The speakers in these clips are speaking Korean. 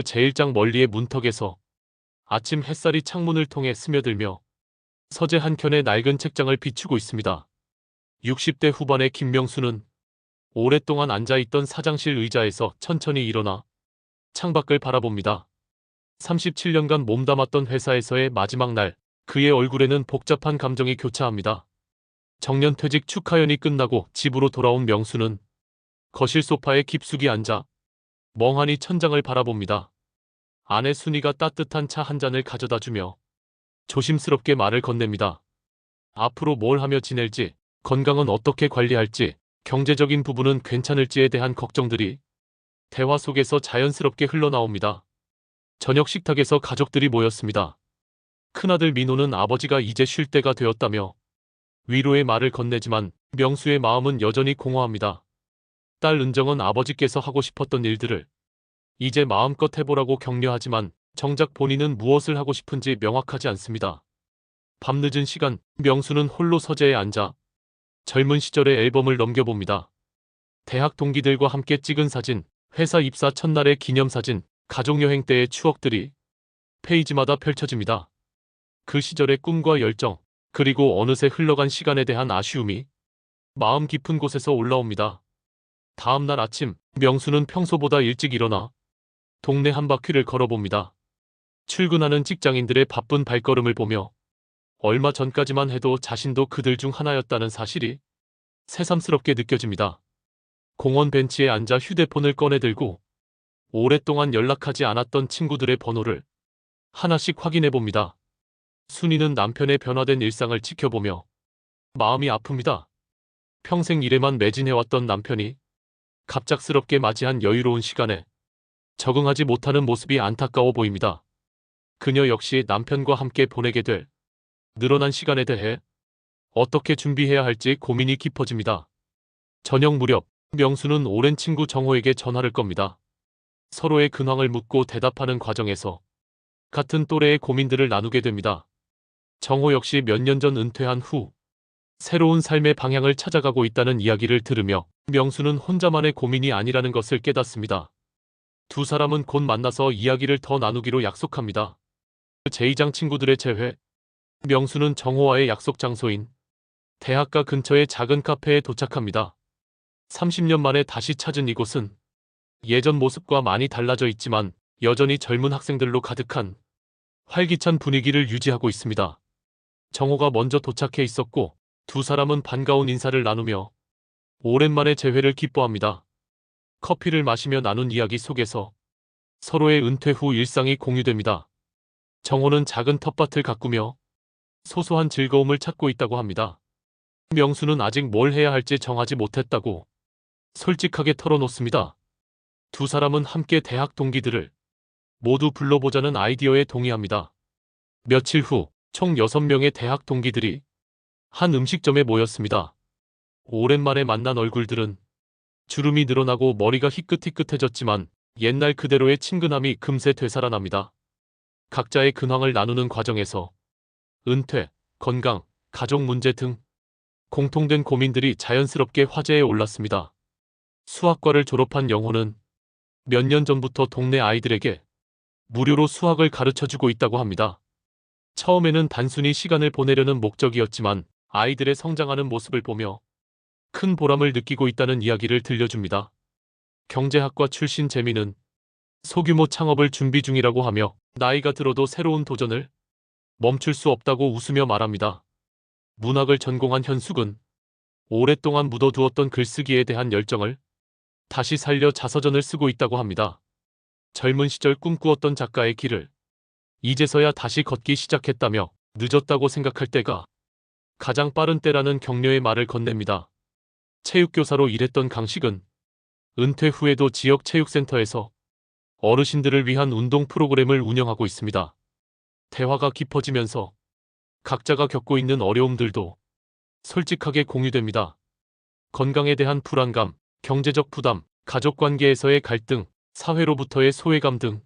제1장 멀리의 문턱에서 아침 햇살이 창문을 통해 스며들며 서재 한켠의 낡은 책장을 비추고 있습니다. 60대 후반의 김명수는 오랫동안 앉아있던 사장실 의자에서 천천히 일어나 창밖을 바라봅니다. 37년간 몸담았던 회사에서의 마지막 날, 그의 얼굴에는 복잡한 감정이 교차합니다. 정년퇴직 축하연이 끝나고 집으로 돌아온 명수는 거실 소파에 깊숙이 앉아 멍하니 천장을 바라봅니다. 아내 순이가 따뜻한 차 한 잔을 가져다 주며 조심스럽게 말을 건넵니다. 앞으로 뭘 하며 지낼지, 건강은 어떻게 관리할지, 경제적인 부분은 괜찮을지에 대한 걱정들이 대화 속에서 자연스럽게 흘러나옵니다. 저녁 식탁에서 가족들이 모였습니다. 큰아들 민호는 아버지가 이제 쉴 때가 되었다며 위로의 말을 건네지만 명수의 마음은 여전히 공허합니다. 딸 은정은 아버지께서 하고 싶었던 일들을 이제 마음껏 해보라고 격려하지만 정작 본인은 무엇을 하고 싶은지 명확하지 않습니다. 밤늦은 시간, 명수는 홀로 서재에 앉아 젊은 시절의 앨범을 넘겨봅니다. 대학 동기들과 함께 찍은 사진, 회사 입사 첫날의 기념사진, 가족여행 때의 추억들이 페이지마다 펼쳐집니다. 그 시절의 꿈과 열정, 그리고 어느새 흘러간 시간에 대한 아쉬움이 마음 깊은 곳에서 올라옵니다. 다음 날 아침, 명수는 평소보다 일찍 일어나 동네 한 바퀴를 걸어봅니다. 출근하는 직장인들의 바쁜 발걸음을 보며 얼마 전까지만 해도 자신도 그들 중 하나였다는 사실이 새삼스럽게 느껴집니다. 공원 벤치에 앉아 휴대폰을 꺼내들고 오랫동안 연락하지 않았던 친구들의 번호를 하나씩 확인해 봅니다. 순이는 남편의 변화된 일상을 지켜보며 마음이 아픕니다. 평생 일에만 매진해왔던 남편이 갑작스럽게 맞이한 여유로운 시간에 적응하지 못하는 모습이 안타까워 보입니다. 그녀 역시 남편과 함께 보내게 될 늘어난 시간에 대해 어떻게 준비해야 할지 고민이 깊어집니다. 저녁 무렵, 명수는 오랜 친구 정호에게 전화를 겁니다. 서로의 근황을 묻고 대답하는 과정에서 같은 또래의 고민들을 나누게 됩니다. 정호 역시 몇 년 전 은퇴한 후 새로운 삶의 방향을 찾아가고 있다는 이야기를 들으며 명수는 혼자만의 고민이 아니라는 것을 깨닫습니다. 두 사람은 곧 만나서 이야기를 더 나누기로 약속합니다. 제2장 친구들의 재회, 명수는 정호와의 약속 장소인 대학가 근처의 작은 카페에 도착합니다. 30년 만에 다시 찾은 이곳은 예전 모습과 많이 달라져 있지만 여전히 젊은 학생들로 가득한 활기찬 분위기를 유지하고 있습니다. 정호가 먼저 도착해 있었고 두 사람은 반가운 인사를 나누며 오랜만에 재회를 기뻐합니다. 커피를 마시며 나눈 이야기 속에서 서로의 은퇴 후 일상이 공유됩니다. 정호는 작은 텃밭을 가꾸며 소소한 즐거움을 찾고 있다고 합니다. 명수는 아직 뭘 해야 할지 정하지 못했다고 솔직하게 털어놓습니다. 두 사람은 함께 대학 동기들을 모두 불러보자는 아이디어에 동의합니다. 며칠 후 총 6명의 대학 동기들이 한 음식점에 모였습니다. 오랜만에 만난 얼굴들은 주름이 늘어나고 머리가 희끗희끗해졌지만 옛날 그대로의 친근함이 금세 되살아납니다. 각자의 근황을 나누는 과정에서 은퇴, 건강, 가족 문제 등 공통된 고민들이 자연스럽게 화제에 올랐습니다. 수학과를 졸업한 영호는 몇 년 전부터 동네 아이들에게 무료로 수학을 가르쳐주고 있다고 합니다. 처음에는 단순히 시간을 보내려는 목적이었지만 아이들의 성장하는 모습을 보며 큰 보람을 느끼고 있다는 이야기를 들려줍니다. 경제학과 출신 재민은 소규모 창업을 준비 중이라고 하며 나이가 들어도 새로운 도전을 멈출 수 없다고 웃으며 말합니다. 문학을 전공한 현숙은 오랫동안 묻어두었던 글쓰기에 대한 열정을 다시 살려 자서전을 쓰고 있다고 합니다. 젊은 시절 꿈꾸었던 작가의 길을 이제서야 다시 걷기 시작했다며 늦었다고 생각할 때가 가장 빠른 때라는 격려의 말을 건넵니다. 체육교사로 일했던 강식은 은퇴 후에도 지역 체육센터에서 어르신들을 위한 운동 프로그램을 운영하고 있습니다. 대화가 깊어지면서 각자가 겪고 있는 어려움들도 솔직하게 공유됩니다. 건강에 대한 불안감, 경제적 부담, 가족관계에서의 갈등, 사회로부터의 소외감 등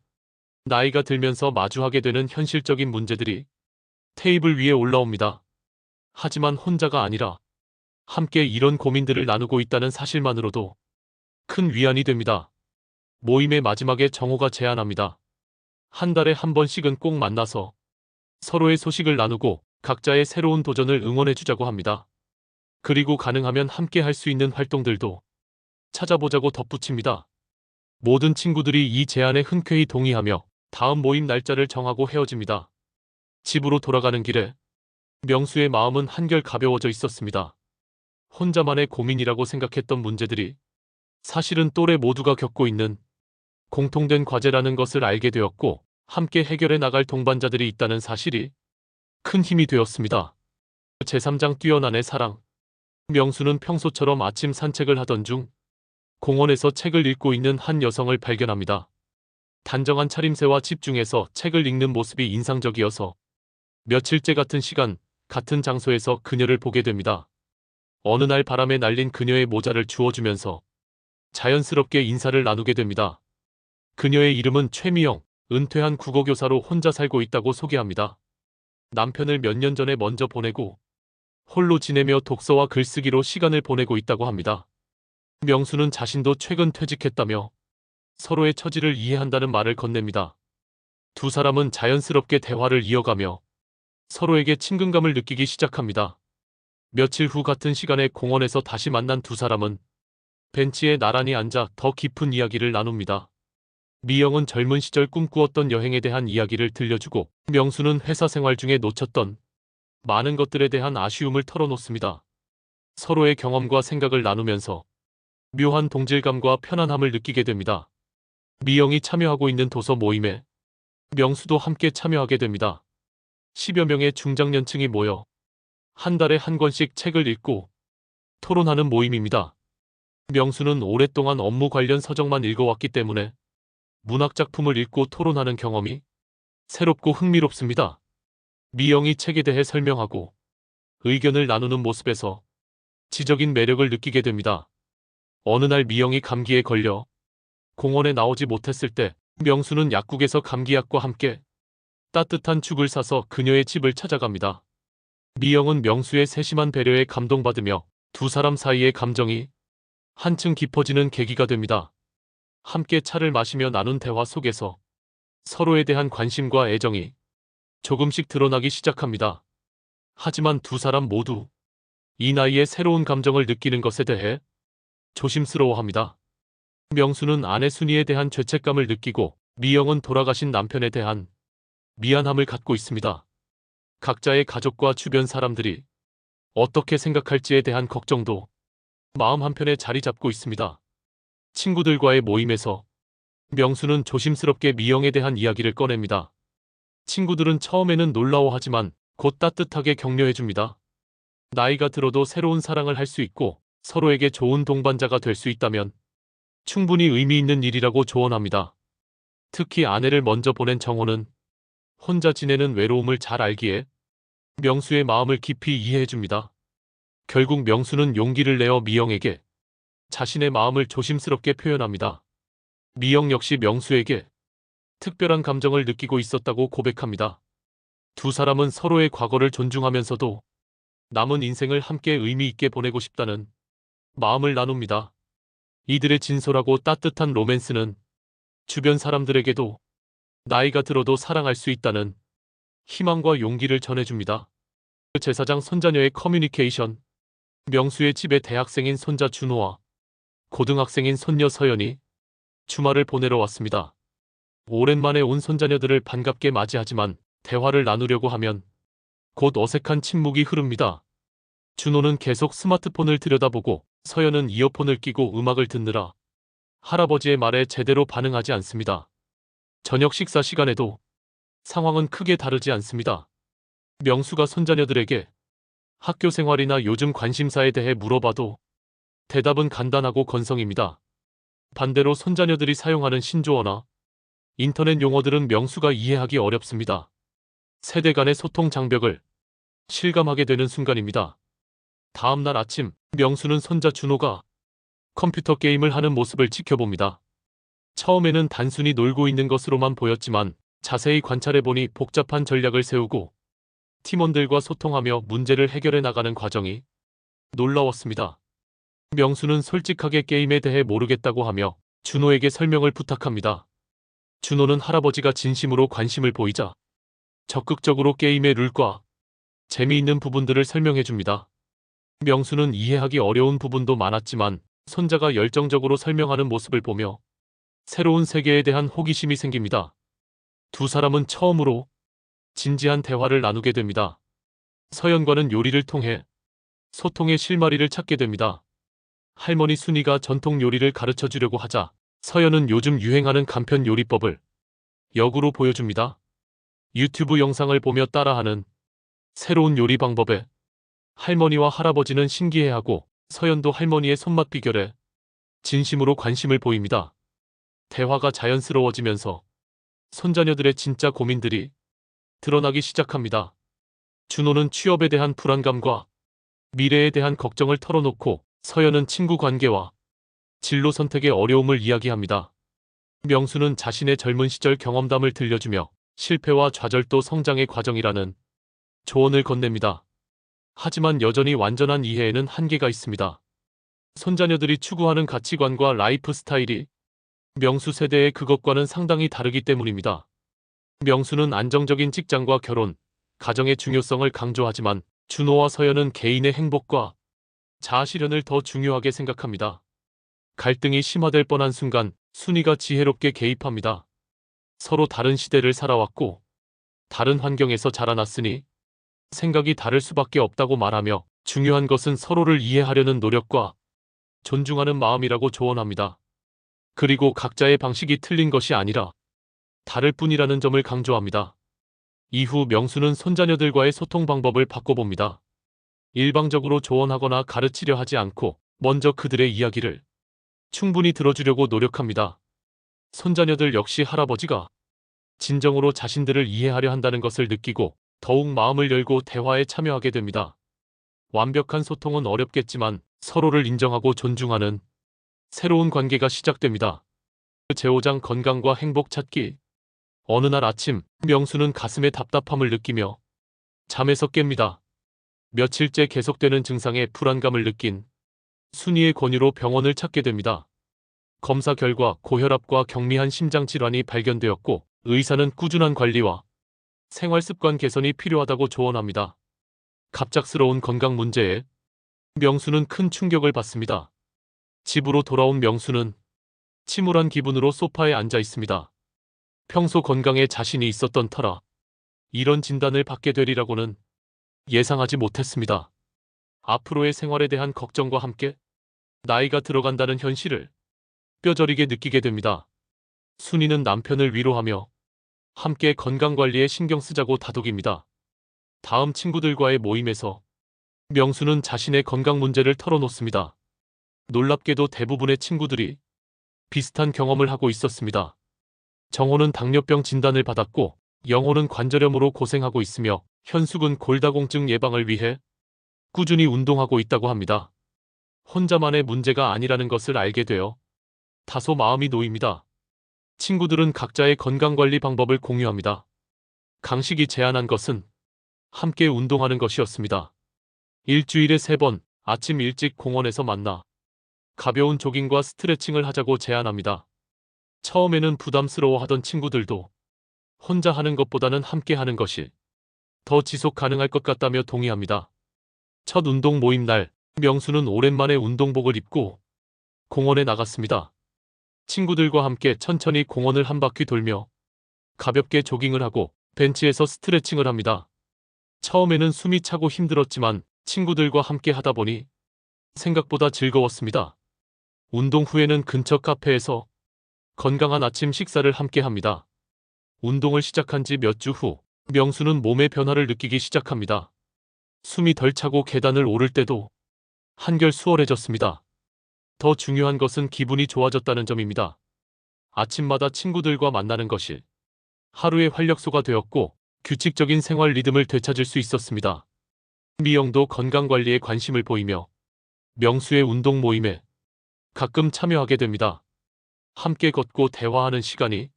나이가 들면서 마주하게 되는 현실적인 문제들이 테이블 위에 올라옵니다. 하지만 혼자가 아니라 함께 이런 고민들을 나누고 있다는 사실만으로도 큰 위안이 됩니다. 모임의 마지막에 정호가 제안합니다. 한 달에 한 번씩은 꼭 만나서 서로의 소식을 나누고 각자의 새로운 도전을 응원해주자고 합니다. 그리고 가능하면 함께 할 수 있는 활동들도 찾아보자고 덧붙입니다. 모든 친구들이 이 제안에 흔쾌히 동의하며 다음 모임 날짜를 정하고 헤어집니다. 집으로 돌아가는 길에 명수의 마음은 한결 가벼워져 있었습니다. 혼자만의 고민이라고 생각했던 문제들이 사실은 또래 모두가 겪고 있는 공통된 과제라는 것을 알게 되었고 함께 해결해 나갈 동반자들이 있다는 사실이 큰 힘이 되었습니다. 제3장 뛰어난 애 사랑. 명수는 평소처럼 아침 산책을 하던 중 공원에서 책을 읽고 있는 한 여성을 발견합니다. 단정한 차림새와 집중해서 책을 읽는 모습이 인상적이어서 며칠째 같은 시간, 같은 장소에서 그녀를 보게 됩니다. 어느 날 바람에 날린 그녀의 모자를 주워주면서 자연스럽게 인사를 나누게 됩니다. 그녀의 이름은 최미영, 은퇴한 국어교사로 혼자 살고 있다고 소개합니다. 남편을 몇 년 전에 먼저 보내고 홀로 지내며 독서와 글쓰기로 시간을 보내고 있다고 합니다. 명수는 자신도 최근 퇴직했다며 서로의 처지를 이해한다는 말을 건넵니다. 두 사람은 자연스럽게 대화를 이어가며 서로에게 친근감을 느끼기 시작합니다. 며칠 후 같은 시간에 공원에서 다시 만난 두 사람은 벤치에 나란히 앉아 더 깊은 이야기를 나눕니다. 미영은 젊은 시절 꿈꾸었던 여행에 대한 이야기를 들려주고 명수는 회사 생활 중에 놓쳤던 많은 것들에 대한 아쉬움을 털어놓습니다. 서로의 경험과 생각을 나누면서 묘한 동질감과 편안함을 느끼게 됩니다. 미영이 참여하고 있는 도서 모임에 명수도 함께 참여하게 됩니다. 10여 명의 중장년층이 모여 한 달에 한 권씩 책을 읽고 토론하는 모임입니다. 명수는 오랫동안 업무 관련 서적만 읽어왔기 때문에 문학작품을 읽고 토론하는 경험이 새롭고 흥미롭습니다. 미영이 책에 대해 설명하고 의견을 나누는 모습에서 지적인 매력을 느끼게 됩니다. 어느 날 미영이 감기에 걸려 공원에 나오지 못했을 때 명수는 약국에서 감기약과 함께 따뜻한 죽을 사서 그녀의 집을 찾아갑니다. 미영은 명수의 세심한 배려에 감동받으며 두 사람 사이의 감정이 한층 깊어지는 계기가 됩니다. 함께 차를 마시며 나눈 대화 속에서 서로에 대한 관심과 애정이 조금씩 드러나기 시작합니다. 하지만 두 사람 모두 이 나이에 새로운 감정을 느끼는 것에 대해 조심스러워합니다. 명수는 아내 순이에 대한 죄책감을 느끼고 미영은 돌아가신 남편에 대한 미안함을 갖고 있습니다. 각자의 가족과 주변 사람들이 어떻게 생각할지에 대한 걱정도 마음 한편에 자리 잡고 있습니다. 친구들과의 모임에서 명수는 조심스럽게 미영에 대한 이야기를 꺼냅니다. 친구들은 처음에는 놀라워하지만 곧 따뜻하게 격려해줍니다. 나이가 들어도 새로운 사랑을 할 수 있고 서로에게 좋은 동반자가 될 수 있다면 충분히 의미 있는 일이라고 조언합니다. 특히 아내를 먼저 보낸 정호는 혼자 지내는 외로움을 잘 알기에 명수의 마음을 깊이 이해해줍니다. 결국 명수는 용기를 내어 미영에게 자신의 마음을 조심스럽게 표현합니다. 미영 역시 명수에게 특별한 감정을 느끼고 있었다고 고백합니다. 두 사람은 서로의 과거를 존중하면서도 남은 인생을 함께 의미 있게 보내고 싶다는 마음을 나눕니다. 이들의 진솔하고 따뜻한 로맨스는 주변 사람들에게도 나이가 들어도 사랑할 수 있다는 희망과 용기를 전해줍니다. 제사장 손자녀의 커뮤니케이션. 명수의 집에 대학생인 손자 준호와 고등학생인 손녀 서연이 주말을 보내러 왔습니다. 오랜만에 온 손자녀들을 반갑게 맞이하지만 대화를 나누려고 하면 곧 어색한 침묵이 흐릅니다. 준호는 계속 스마트폰을 들여다보고 서연은 이어폰을 끼고 음악을 듣느라 할아버지의 말에 제대로 반응하지 않습니다. 저녁 식사 시간에도 상황은 크게 다르지 않습니다. 명수가 손자녀들에게 학교 생활이나 요즘 관심사에 대해 물어봐도 대답은 간단하고 건성입니다. 반대로 손자녀들이 사용하는 신조어나 인터넷 용어들은 명수가 이해하기 어렵습니다. 세대 간의 소통 장벽을 실감하게 되는 순간입니다. 다음 날 아침, 명수는 손자 준호가 컴퓨터 게임을 하는 모습을 지켜봅니다. 처음에는 단순히 놀고 있는 것으로만 보였지만 자세히 관찰해보니 복잡한 전략을 세우고 팀원들과 소통하며 문제를 해결해 나가는 과정이 놀라웠습니다. 명수는 솔직하게 게임에 대해 모르겠다고 하며 준호에게 설명을 부탁합니다. 준호는 할아버지가 진심으로 관심을 보이자 적극적으로 게임의 룰과 재미있는 부분들을 설명해 줍니다. 명수는 이해하기 어려운 부분도 많았지만 손자가 열정적으로 설명하는 모습을 보며 새로운 세계에 대한 호기심이 생깁니다. 두 사람은 처음으로 진지한 대화를 나누게 됩니다. 서연과는 요리를 통해 소통의 실마리를 찾게 됩니다. 할머니 순이가 전통 요리를 가르쳐 주려고 하자 서연은 요즘 유행하는 간편 요리법을 역으로 보여줍니다. 유튜브 영상을 보며 따라하는 새로운 요리 방법에 할머니와 할아버지는 신기해하고 서연도 할머니의 손맛 비결에 진심으로 관심을 보입니다. 대화가 자연스러워지면서 손자녀들의 진짜 고민들이 드러나기 시작합니다. 준호는 취업에 대한 불안감과 미래에 대한 걱정을 털어놓고 서연은 친구 관계와 진로 선택의 어려움을 이야기합니다. 명수는 자신의 젊은 시절 경험담을 들려주며 실패와 좌절도 성장의 과정이라는 조언을 건넵니다. 하지만 여전히 완전한 이해에는 한계가 있습니다. 손자녀들이 추구하는 가치관과 라이프 스타일이 명수 세대의 그것과는 상당히 다르기 때문입니다. 명수는 안정적인 직장과 결혼, 가정의 중요성을 강조하지만 준호와 서연은 개인의 행복과 자아실현을 더 중요하게 생각합니다. 갈등이 심화될 뻔한 순간 순이가 지혜롭게 개입합니다. 서로 다른 시대를 살아왔고 다른 환경에서 자라났으니 생각이 다를 수밖에 없다고 말하며 중요한 것은 서로를 이해하려는 노력과 존중하는 마음이라고 조언합니다. 그리고 각자의 방식이 틀린 것이 아니라 다를 뿐이라는 점을 강조합니다. 이후 명수는 손자녀들과의 소통 방법을 바꿔봅니다. 일방적으로 조언하거나 가르치려 하지 않고 먼저 그들의 이야기를 충분히 들어주려고 노력합니다. 손자녀들 역시 할아버지가 진정으로 자신들을 이해하려 한다는 것을 느끼고 더욱 마음을 열고 대화에 참여하게 됩니다. 완벽한 소통은 어렵겠지만 서로를 인정하고 존중하는 새로운 관계가 시작됩니다. 제5장 건강과 행복 찾기. 어느 날 아침 명수는 가슴에 답답함을 느끼며 잠에서 깹니다. 며칠째 계속되는 증상에 불안감을 느낀 순이의 권유로 병원을 찾게 됩니다. 검사 결과 고혈압과 경미한 심장 질환이 발견되었고 의사는 꾸준한 관리와 생활 습관 개선이 필요하다고 조언합니다. 갑작스러운 건강 문제에 명수는 큰 충격을 받습니다. 집으로 돌아온 명수는 침울한 기분으로 소파에 앉아 있습니다. 평소 건강에 자신이 있었던 터라 이런 진단을 받게 되리라고는 예상하지 못했습니다. 앞으로의 생활에 대한 걱정과 함께 나이가 들어간다는 현실을 뼈저리게 느끼게 됩니다. 순이는 남편을 위로하며 함께 건강관리에 신경 쓰자고 다독입니다. 다음 친구들과의 모임에서 명수는 자신의 건강 문제를 털어놓습니다. 놀랍게도 대부분의 친구들이 비슷한 경험을 하고 있었습니다. 정호는 당뇨병 진단을 받았고 영호는 관절염으로 고생하고 있으며 현숙은 골다공증 예방을 위해 꾸준히 운동하고 있다고 합니다. 혼자만의 문제가 아니라는 것을 알게 되어 다소 마음이 놓입니다. 친구들은 각자의 건강관리 방법을 공유합니다. 강식이 제안한 것은 함께 운동하는 것이었습니다. 일주일에 3번 아침 일찍 공원에서 만나 가벼운 조깅과 스트레칭을 하자고 제안합니다. 처음에는 부담스러워하던 친구들도 혼자 하는 것보다는 함께 하는 것이 더 지속 가능할 것 같다며 동의합니다. 첫 운동 모임 날 명수는 오랜만에 운동복을 입고 공원에 나갔습니다. 친구들과 함께 천천히 공원을 한 바퀴 돌며 가볍게 조깅을 하고 벤치에서 스트레칭을 합니다. 처음에는 숨이 차고 힘들었지만 친구들과 함께 하다 보니 생각보다 즐거웠습니다. 운동 후에는 근처 카페에서 건강한 아침 식사를 함께 합니다. 운동을 시작한 지 몇 주 후 명수는 몸의 변화를 느끼기 시작합니다. 숨이 덜 차고 계단을 오를 때도 한결 수월해졌습니다. 더 중요한 것은 기분이 좋아졌다는 점입니다. 아침마다 친구들과 만나는 것이 하루의 활력소가 되었고 규칙적인 생활 리듬을 되찾을 수 있었습니다. 미영도 건강관리에 관심을 보이며 명수의 운동 모임에 가끔 참여하게 됩니다. 함께 걷고 대화하는 시간이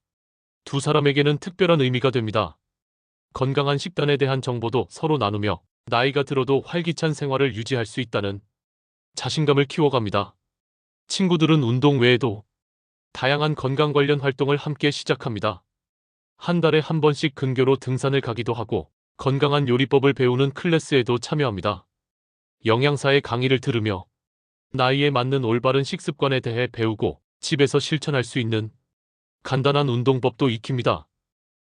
두 사람에게는 특별한 의미가 됩니다. 건강한 식단에 대한 정보도 서로 나누며 나이가 들어도 활기찬 생활을 유지할 수 있다는 자신감을 키워갑니다. 친구들은 운동 외에도 다양한 건강 관련 활동을 함께 시작합니다. 한 달에 한 번씩 근교로 등산을 가기도 하고 건강한 요리법을 배우는 클래스에도 참여합니다. 영양사의 강의를 들으며 나이에 맞는 올바른 식습관에 대해 배우고 집에서 실천할 수 있는 간단한 운동법도 익힙니다.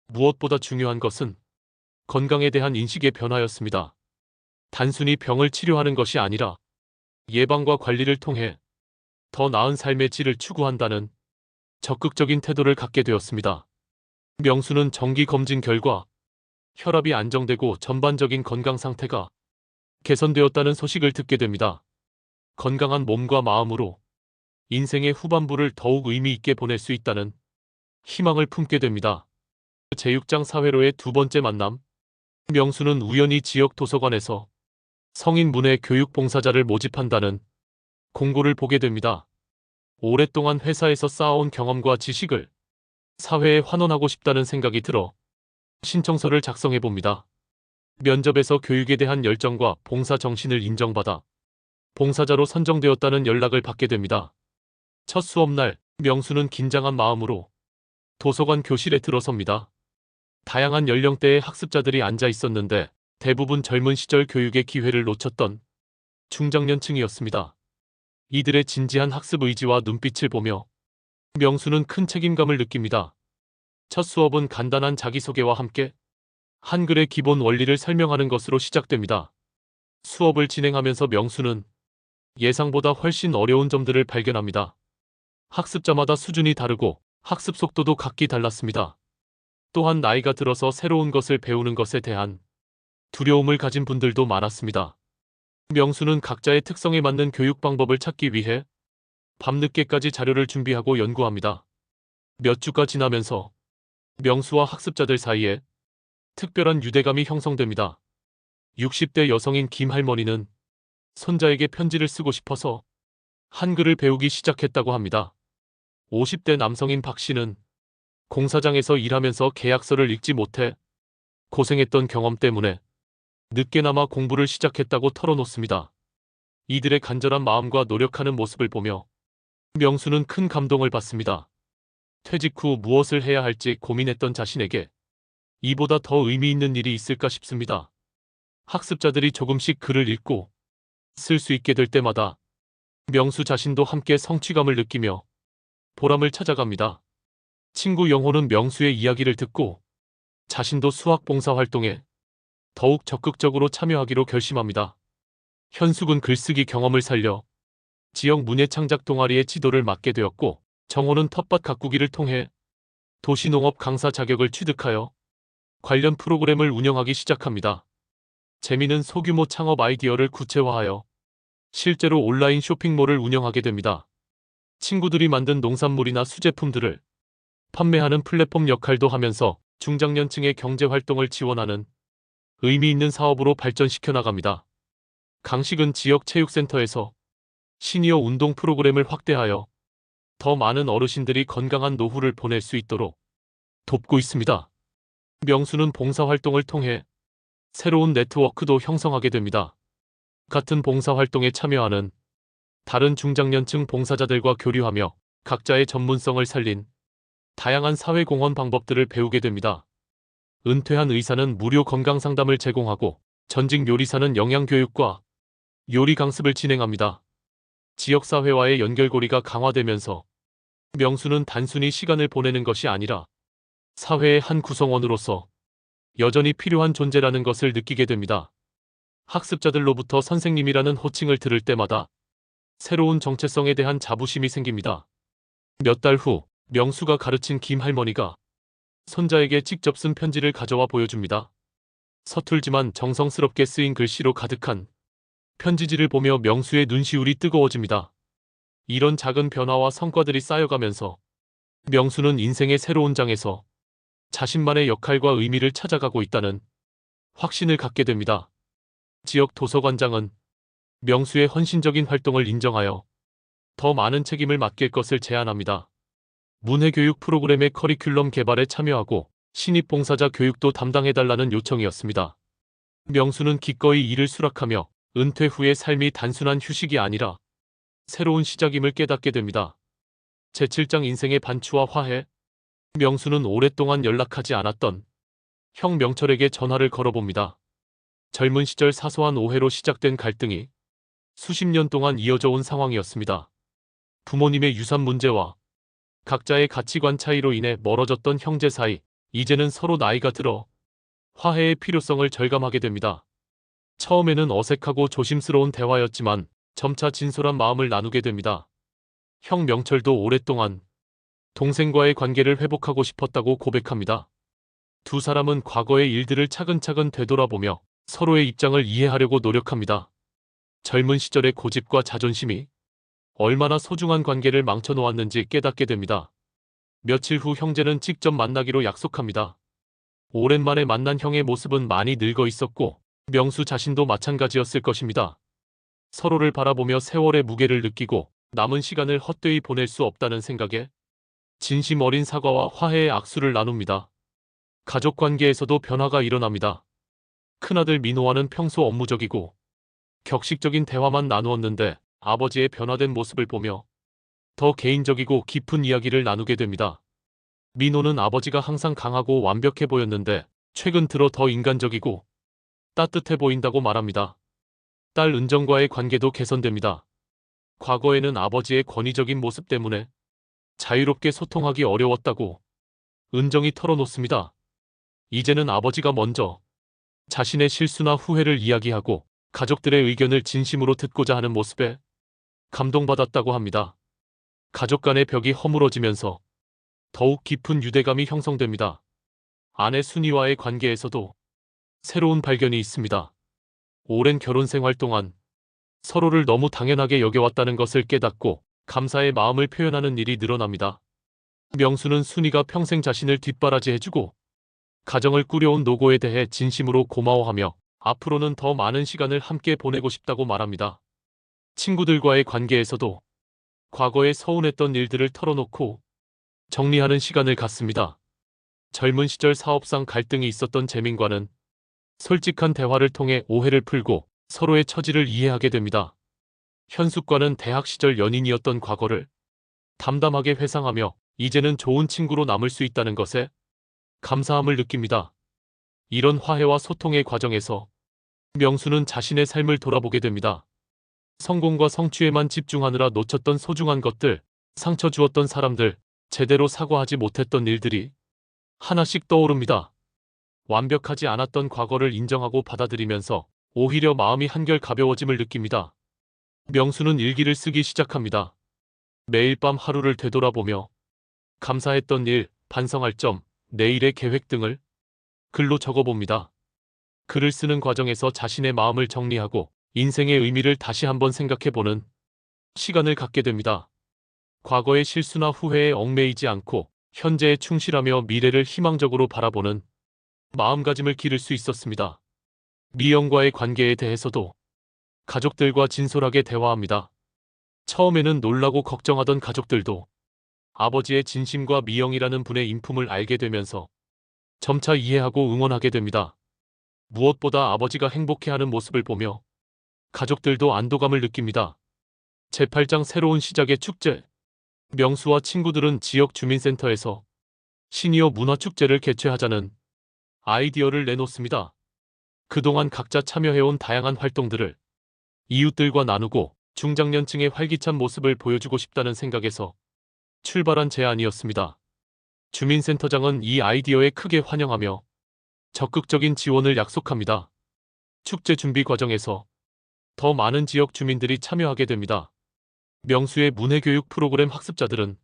무엇보다 중요한 것은 건강에 대한 인식의 변화였습니다. 단순히 병을 치료하는 것이 아니라 예방과 관리를 통해 더 나은 삶의 질을 추구한다는 적극적인 태도를 갖게 되었습니다. 명수는 정기 검진 결과 혈압이 안정되고 전반적인 건강 상태가 개선되었다는 소식을 듣게 됩니다. 건강한 몸과 마음으로 인생의 후반부를 더욱 의미 있게 보낼 수 있다는 희망을 품게 됩니다. 제6장 사회로의 두 번째 만남. 명수는 우연히 지역 도서관에서 성인 문해 교육 봉사자를 모집한다는 공고를 보게 됩니다. 오랫동안 회사에서 쌓아온 경험과 지식을 사회에 환원하고 싶다는 생각이 들어 신청서를 작성해 봅니다. 면접에서 교육에 대한 열정과 봉사 정신을 인정받아 봉사자로 선정되었다는 연락을 받게 됩니다. 첫 수업날, 명수는 긴장한 마음으로 도서관 교실에 들어섭니다. 다양한 연령대의 학습자들이 앉아 있었는데 대부분 젊은 시절 교육의 기회를 놓쳤던 중장년층이었습니다. 이들의 진지한 학습 의지와 눈빛을 보며 명수는 큰 책임감을 느낍니다. 첫 수업은 간단한 자기소개와 함께 한글의 기본 원리를 설명하는 것으로 시작됩니다. 수업을 진행하면서 명수는 예상보다 훨씬 어려운 점들을 발견합니다. 학습자마다 수준이 다르고 학습 속도도 각기 달랐습니다. 또한 나이가 들어서 새로운 것을 배우는 것에 대한 두려움을 가진 분들도 많았습니다. 명수는 각자의 특성에 맞는 교육 방법을 찾기 위해 밤늦게까지 자료를 준비하고 연구합니다. 몇 주가 지나면서 명수와 학습자들 사이에 특별한 유대감이 형성됩니다. 60대 여성인 김 할머니는 손자에게 편지를 쓰고 싶어서 한글을 배우기 시작했다고 합니다. 50대 남성인 박 씨는 공사장에서 일하면서 계약서를 읽지 못해 고생했던 경험 때문에 늦게나마 공부를 시작했다고 털어놓습니다. 이들의 간절한 마음과 노력하는 모습을 보며 명수는 큰 감동을 받습니다. 퇴직 후 무엇을 해야 할지 고민했던 자신에게 이보다 더 의미 있는 일이 있을까 싶습니다. 학습자들이 조금씩 글을 읽고 쓸 수 있게 될 때마다 명수 자신도 함께 성취감을 느끼며 보람을 찾아갑니다. 친구 영호는 명수의 이야기를 듣고 자신도 수학 봉사 활동에 더욱 적극적으로 참여하기로 결심합니다. 현숙은 글쓰기 경험을 살려 지역 문예창작 동아리의 지도를 맡게 되었고 정호는 텃밭 가꾸기를 통해 도시농업 강사 자격을 취득하여 관련 프로그램을 운영하기 시작합니다. 재미는 소규모 창업 아이디어를 구체화하여 실제로 온라인 쇼핑몰을 운영하게 됩니다. 친구들이 만든 농산물이나 수제품들을 판매하는 플랫폼 역할도 하면서 중장년층의 경제활동을 지원하는 의미 있는 사업으로 발전시켜 나갑니다. 강식은 지역 체육센터에서 시니어 운동 프로그램을 확대하여 더 많은 어르신들이 건강한 노후를 보낼 수 있도록 돕고 있습니다. 명수는 봉사활동을 통해 새로운 네트워크도 형성하게 됩니다. 같은 봉사활동에 참여하는 다른 중장년층 봉사자들과 교류하며 각자의 전문성을 살린 다양한 사회공헌 방법들을 배우게 됩니다. 은퇴한 의사는 무료 건강상담을 제공하고 전직 요리사는 영양교육과 요리 강습을 진행합니다. 지역사회와의 연결고리가 강화되면서 명수는 단순히 시간을 보내는 것이 아니라 사회의 한 구성원으로서 여전히 필요한 존재라는 것을 느끼게 됩니다. 학습자들로부터 선생님이라는 호칭을 들을 때마다 새로운 정체성에 대한 자부심이 생깁니다. 몇 달 후 명수가 가르친 김 할머니가 손자에게 직접 쓴 편지를 가져와 보여줍니다. 서툴지만 정성스럽게 쓰인 글씨로 가득한 편지지를 보며 명수의 눈시울이 뜨거워집니다. 이런 작은 변화와 성과들이 쌓여가면서 명수는 인생의 새로운 장에서 자신만의 역할과 의미를 찾아가고 있다는 확신을 갖게 됩니다. 지역 도서관장은 명수의 헌신적인 활동을 인정하여 더 많은 책임을 맡길 것을 제안합니다. 문해교육 프로그램의 커리큘럼 개발에 참여하고 신입봉사자 교육도 담당해달라는 요청이었습니다. 명수는 기꺼이 이를 수락하며 은퇴 후의 삶이 단순한 휴식이 아니라 새로운 시작임을 깨닫게 됩니다. 제7장 인생의 반추와 화해. 명수는 오랫동안 연락하지 않았던 형 명철에게 전화를 걸어봅니다. 젊은 시절 사소한 오해로 시작된 갈등이 수십 년 동안 이어져 온 상황이었습니다. 부모님의 유산 문제와 각자의 가치관 차이로 인해 멀어졌던 형제 사이, 이제는 서로 나이가 들어 화해의 필요성을 절감하게 됩니다. 처음에는 어색하고 조심스러운 대화였지만 점차 진솔한 마음을 나누게 됩니다. 형 명철도 오랫동안 동생과의 관계를 회복하고 싶었다고 고백합니다. 두 사람은 과거의 일들을 차근차근 되돌아보며 서로의 입장을 이해하려고 노력합니다. 젊은 시절의 고집과 자존심이 얼마나 소중한 관계를 망쳐놓았는지 깨닫게 됩니다. 며칠 후 형제는 직접 만나기로 약속합니다. 오랜만에 만난 형의 모습은 많이 늙어 있었고 명수 자신도 마찬가지였을 것입니다. 서로를 바라보며 세월의 무게를 느끼고 남은 시간을 헛되이 보낼 수 없다는 생각에 진심 어린 사과와 화해의 악수를 나눕니다. 가족 관계에서도 변화가 일어납니다. 큰아들 민호와는 평소 업무적이고 격식적인 대화만 나누었는데 아버지의 변화된 모습을 보며 더 개인적이고 깊은 이야기를 나누게 됩니다. 민호는 아버지가 항상 강하고 완벽해 보였는데 최근 들어 더 인간적이고 따뜻해 보인다고 말합니다. 딸 은정과의 관계도 개선됩니다. 과거에는 아버지의 권위적인 모습 때문에 자유롭게 소통하기 어려웠다고 은정이 털어놓습니다. 이제는 아버지가 먼저 자신의 실수나 후회를 이야기하고 가족들의 의견을 진심으로 듣고자 하는 모습에 감동받았다고 합니다. 가족 간의 벽이 허물어지면서 더욱 깊은 유대감이 형성됩니다. 아내 순이와의 관계에서도 새로운 발견이 있습니다. 오랜 결혼 생활 동안 서로를 너무 당연하게 여겨왔다는 것을 깨닫고 감사의 마음을 표현하는 일이 늘어납니다. 명수는 순이가 평생 자신을 뒷바라지해주고 가정을 꾸려온 노고에 대해 진심으로 고마워하며 앞으로는 더 많은 시간을 함께 보내고 싶다고 말합니다. 친구들과의 관계에서도 과거에 서운했던 일들을 털어놓고 정리하는 시간을 갖습니다. 젊은 시절 사업상 갈등이 있었던 재민과는 솔직한 대화를 통해 오해를 풀고 서로의 처지를 이해하게 됩니다. 현숙과는 대학 시절 연인이었던 과거를 담담하게 회상하며 이제는 좋은 친구로 남을 수 있다는 것에 감사함을 느낍니다. 이런 화해와 소통의 과정에서 명수는 자신의 삶을 돌아보게 됩니다. 성공과 성취에만 집중하느라 놓쳤던 소중한 것들, 상처 주었던 사람들, 제대로 사과하지 못했던 일들이 하나씩 떠오릅니다. 완벽하지 않았던 과거를 인정하고 받아들이면서 오히려 마음이 한결 가벼워짐을 느낍니다. 명수는 일기를 쓰기 시작합니다. 매일 밤 하루를 되돌아보며 감사했던 일, 반성할 점, 내일의 계획 등을 글로 적어봅니다. 글을 쓰는 과정에서 자신의 마음을 정리하고 인생의 의미를 다시 한번 생각해보는 시간을 갖게 됩니다. 과거의 실수나 후회에 얽매이지 않고 현재에 충실하며 미래를 희망적으로 바라보는 마음가짐을 기를 수 있었습니다. 미영과의 관계에 대해서도 가족들과 진솔하게 대화합니다. 처음에는 놀라고 걱정하던 가족들도 아버지의 진심과 미영이라는 분의 인품을 알게 되면서 점차 이해하고 응원하게 됩니다. 무엇보다 아버지가 행복해하는 모습을 보며 가족들도 안도감을 느낍니다. 제8장 새로운 시작의 축제. 명수와 친구들은 지역 주민센터에서 시니어 문화축제를 개최하자는 아이디어를 내놓습니다. 그동안 각자 참여해온 다양한 활동들을 이웃들과 나누고 중장년층의 활기찬 모습을 보여주고 싶다는 생각에서 출발한 제안이었습니다. 주민센터장은 이 아이디어에 크게 환영하며 적극적인 지원을 약속합니다. 축제 준비 과정에서 더 많은 지역 주민들이 참여하게 됩니다. 명수의 문해교육 프로그램 학습자들은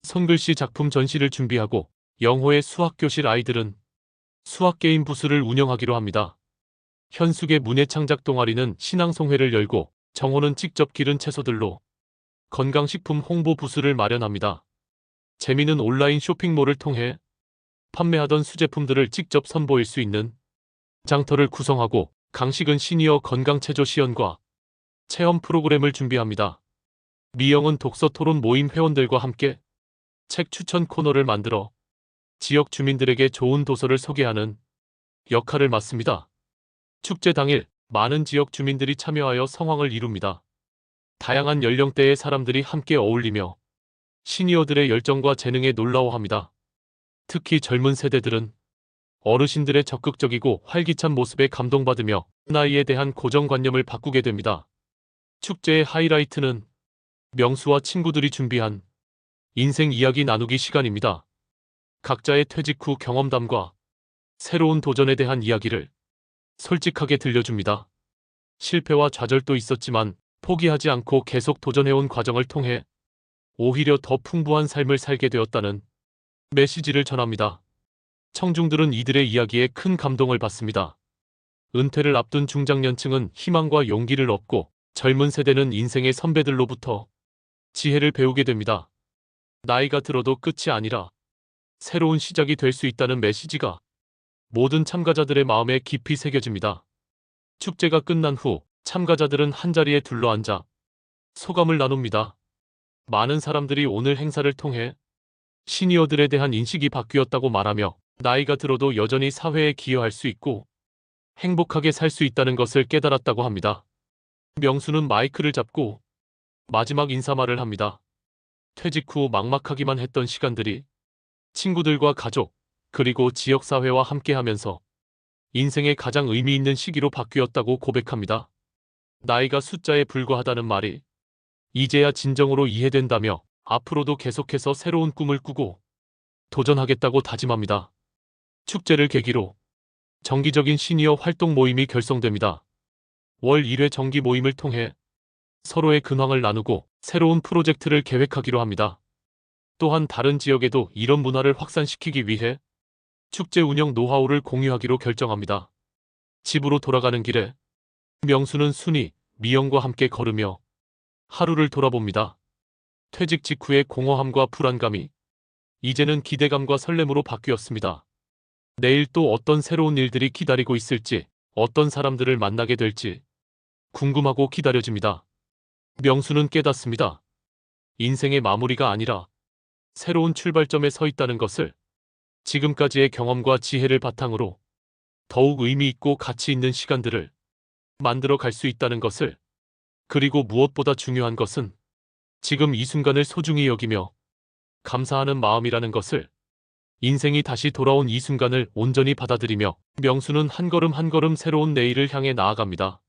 손글씨 작품 전시를 준비하고 영호의 수학교실 아이들은 수학게임 부스를 운영하기로 합니다. 현숙의 문예창작 동아리는 신앙송회를 열고 정호는 직접 기른 채소들로 건강식품 홍보 부스를 마련합니다. 재미는 온라인 쇼핑몰을 통해 판매하던 수제품들을 직접 선보일 수 있는 장터를 구성하고 강식은 시니어 건강체조 시연과 체험 프로그램을 준비합니다. 미영은 독서 토론 모임 회원들과 함께 책 추천 코너를 만들어 지역 주민들에게 좋은 도서를 소개하는 역할을 맡습니다. 축제 당일 많은 지역 주민들이 참여하여 성황을 이룹니다. 다양한 연령대의 사람들이 함께 어울리며 시니어들의 열정과 재능에 놀라워합니다. 특히 젊은 세대들은 어르신들의 적극적이고 활기찬 모습에 감동받으며 나이에 대한 고정관념을 바꾸게 됩니다. 축제의 하이라이트는 명수와 친구들이 준비한 인생 이야기 나누기 시간입니다. 각자의 퇴직 후 경험담과 새로운 도전에 대한 이야기를 솔직하게 들려줍니다. 실패와 좌절도 있었지만 포기하지 않고 계속 도전해온 과정을 통해 오히려 더 풍부한 삶을 살게 되었다는 메시지를 전합니다. 청중들은 이들의 이야기에 큰 감동을 받습니다. 은퇴를 앞둔 중장년층은 희망과 용기를 얻고 젊은 세대는 인생의 선배들로부터 지혜를 배우게 됩니다. 나이가 들어도 끝이 아니라 새로운 시작이 될 수 있다는 메시지가 모든 참가자들의 마음에 깊이 새겨집니다. 축제가 끝난 후 참가자들은 한자리에 둘러앉아 소감을 나눕니다. 많은 사람들이 오늘 행사를 통해 시니어들에 대한 인식이 바뀌었다고 말하며 나이가 들어도 여전히 사회에 기여할 수 있고 행복하게 살 수 있다는 것을 깨달았다고 합니다. 명수는 마이크를 잡고 마지막 인사말을 합니다. 퇴직 후 막막하기만 했던 시간들이 친구들과 가족, 그리고 지역사회와 함께하면서 인생의 가장 의미 있는 시기로 바뀌었다고 고백합니다. 나이가 숫자에 불과하다는 말이 이제야 진정으로 이해된다며 앞으로도 계속해서 새로운 꿈을 꾸고 도전하겠다고 다짐합니다. 축제를 계기로 정기적인 시니어 활동 모임이 결성됩니다. 월 1회 정기 모임을 통해 서로의 근황을 나누고 새로운 프로젝트를 계획하기로 합니다. 또한 다른 지역에도 이런 문화를 확산시키기 위해 축제 운영 노하우를 공유하기로 결정합니다. 집으로 돌아가는 길에 명수는 순이, 미영과 함께 걸으며 하루를 돌아봅니다. 퇴직 직후의 공허함과 불안감이 이제는 기대감과 설렘으로 바뀌었습니다. 내일 또 어떤 새로운 일들이 기다리고 있을지, 어떤 사람들을 만나게 될지 궁금하고 기다려집니다. 명수는 깨닫습니다. 인생의 마무리가 아니라 새로운 출발점에 서 있다는 것을, 지금까지의 경험과 지혜를 바탕으로 더욱 의미 있고 가치 있는 시간들을 만들어 갈 수 있다는 것을, 그리고 무엇보다 중요한 것은 지금 이 순간을 소중히 여기며 감사하는 마음이라는 것을, 인생이 다시 돌아온 이 순간을 온전히 받아들이며 명수는 한 걸음 한 걸음 새로운 내일을 향해 나아갑니다.